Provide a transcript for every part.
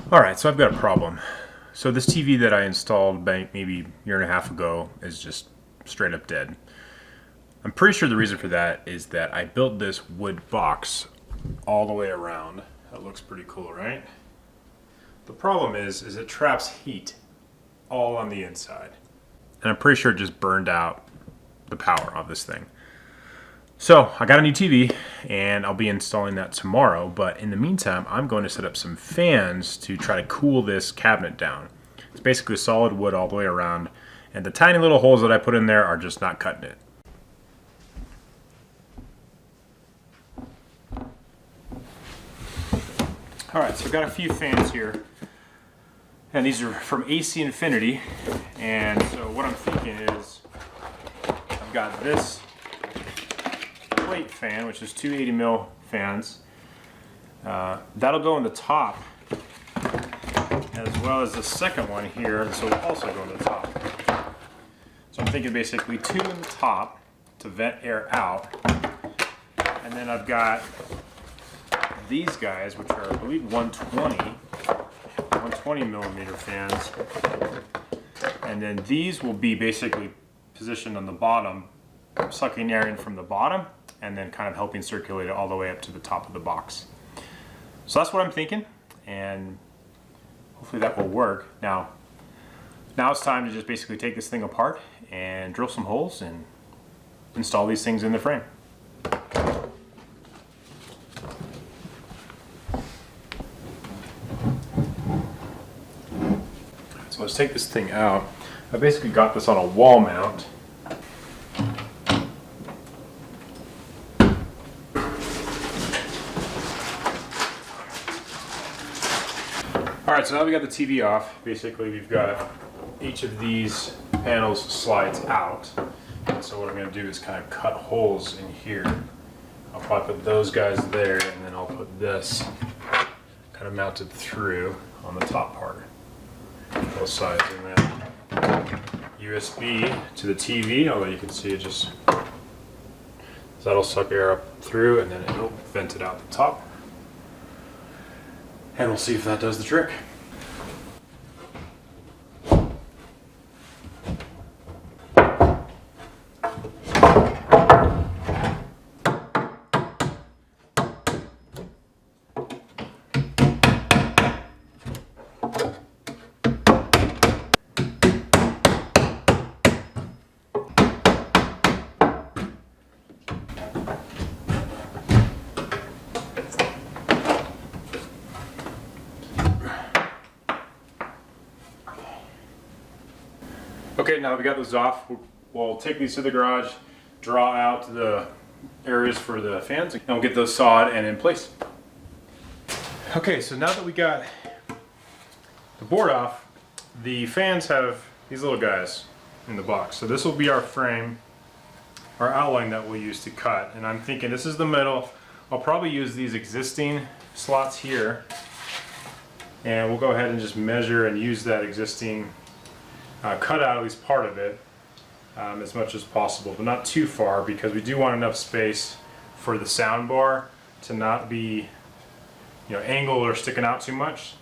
Alright, so I've got a problem. So this TV that I installed maybe a year and a half ago is just straight up dead. I'm pretty sure the reason for that is that I built this wood box all the way around. That looks pretty cool, right? The problem is it traps heat all on the inside. And I'm pretty sure it just burned out the power of this thing. So I got a new TV and I'll be installing that tomorrow, but in the meantime I'm going to set up some fans to try to cool this cabinet down. It's basically solid wood all the way around, and the tiny little holes that I put in there are just not cutting it. Alright, so I've got a few fans here, and these are from AC Infinity, and so what I'm thinking is I've got this plate fan, which is two 80 mil fans. That'll go on the top, as well as the second one here. This will also go on the top. So I'm thinking basically two in the top to vent air out, and then I've got these guys, which are I believe 120 millimeter fans, and then these will be basically positioned on the bottom, sucking air in from the bottom and then kind of helping circulate it all the way up to the top of the box. So that's what I'm thinking, and hopefully that will work. Now it's time to just basically take this thing apart and drill some holes and install these things in the frame. So let's take this thing out. I basically got this on a wall mount. Alright, so now we got the TV off. Basically we've got each of these panels slides out. And so what I'm going to do is kind of cut holes in here. I'll probably put those guys there, and then I'll put this kind of mounted through on the top part. Both sides, and then USB to the TV, although you can see it just, that'll suck air up through and then it'll vent it out the top. And we'll see if that does the trick. Okay, now that we got those off, we'll take these to the garage, draw out the areas for the fans, and we'll get those sawed and in place. Okay, so now that we got the board off, the fans have these little guys in the box. So this will be our frame, our outline that we'll use to cut. And I'm thinking this is the middle. I'll probably use these existing slots here, and we'll go ahead and just measure and use that existing cut out at least part of it as much as possible, but not too far, because we do want enough space for the sound bar to not be, angled or sticking out too much.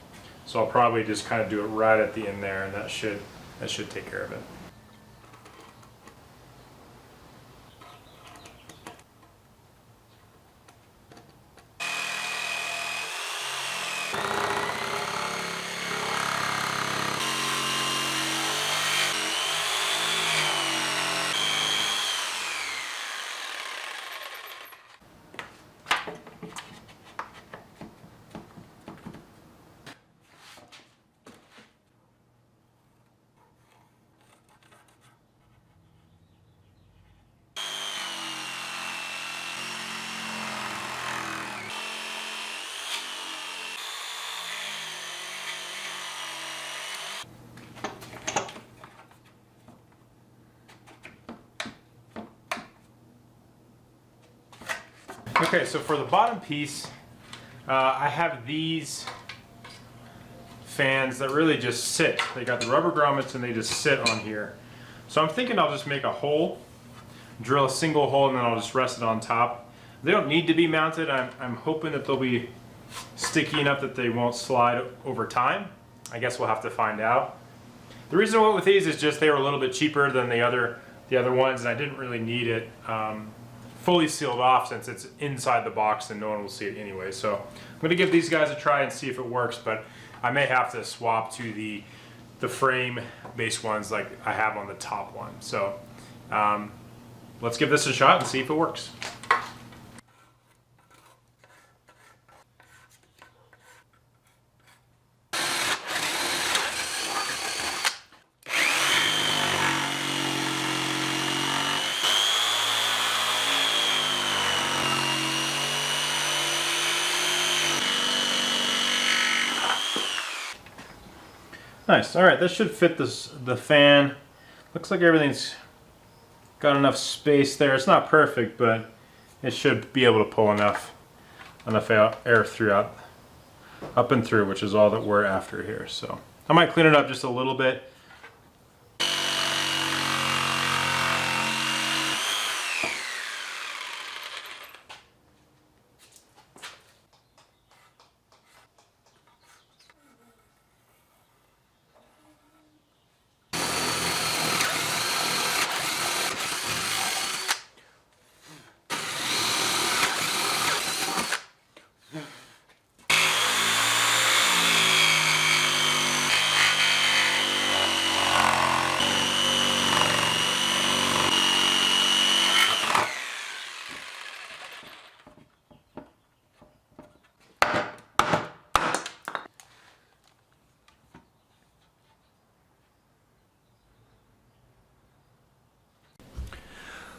So I'll probably just kind of do it right at the end there, and that should take care of it. Okay, so for the bottom piece, I have these fans that really just sit. They got the rubber grommets and they just sit on here. So I'm thinking I'll just make a hole, drill a single hole, and then I'll just rest it on top. They don't need to be mounted. I'm hoping that they'll be sticky enough that they won't slide over time. I guess we'll have to find out. The reason I went with these is just they were a little bit cheaper than the other ones, and I didn't really need it fully sealed off since it's inside the box and no one will see it anyway. So I'm going to give these guys a try and see if it works, but I may have to swap to the frame based ones like I have on the top one. So let's give this a shot and see if it works. Nice. All right, this should fit the fan. Looks like everything's got enough space there. It's not perfect, but it should be able to pull enough air throughout, up and through, which is all that we're after here. So I might clean it up just a little bit.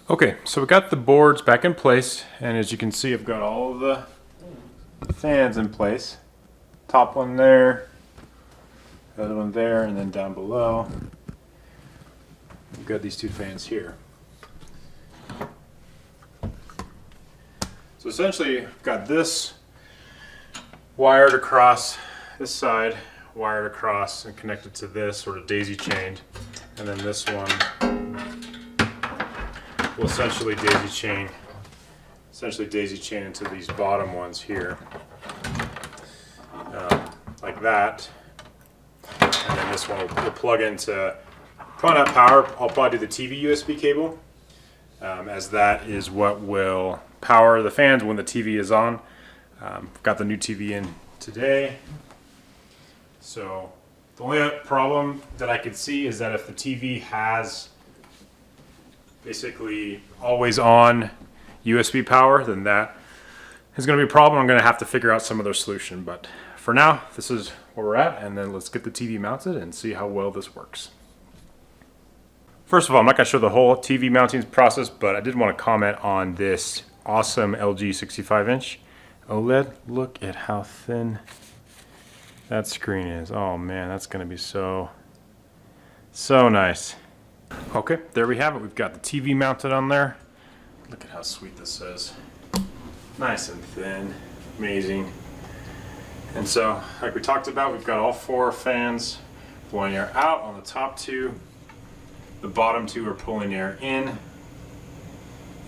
Okay, so we got the boards back in place, and as you can see, I've got all of the fans in place. Top one there, the other one there, and then down below, we've got these two fans here. So essentially, I've got this wired across this side, wired across and connected to this, sort of daisy chained, and then this one will essentially daisy chain into these bottom ones here, like that. And then this one will plug into, probably not power, I'll probably do the TV USB cable, as that is what will power the fans when the TV is on. Got the new TV in today. So the only problem that I could see is that if the TV has basically always on USB power, then that is going to be a problem. I'm going to have to figure out some other solution, but for now this is where we're at, and then let's get the TV mounted and see how well this works. First of all, I'm not going to show the whole TV mounting process, but I did want to comment on this awesome LG 65-inch OLED. Look at how thin that screen is. Oh man, that's going to be so nice. Okay, there we have it. We've got the TV mounted on there. Look at how sweet this is. Nice and thin. Amazing. And so, like we talked about, we've got all four fans blowing air out on the top two. The bottom two are pulling air in.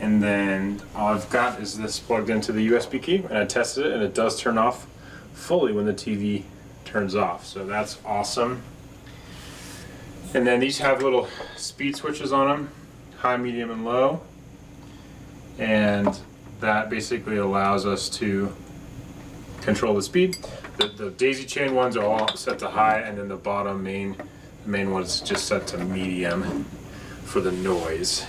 And then all I've got is this plugged into the USB key, and I tested it, and it does turn off fully when the TV turns off. So that's awesome. And then these have little speed switches on them, high, medium, and low. And that basically allows us to control the speed. The daisy chain ones are all set to high, and then the bottom main one is just set to medium for the noise.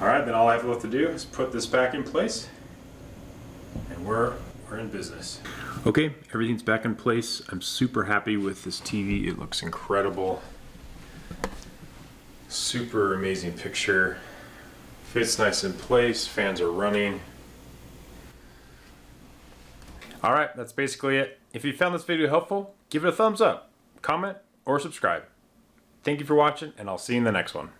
All right, then all I have left to do is put this back in place, and we're in business. Okay, everything's back in place. I'm super happy with this TV. It looks incredible. Super amazing picture. Fits nice in place. Fans are running. All right, that's basically it. If you found this video helpful, give it a thumbs up, comment, or subscribe. Thank you for watching, and I'll see you in the next one.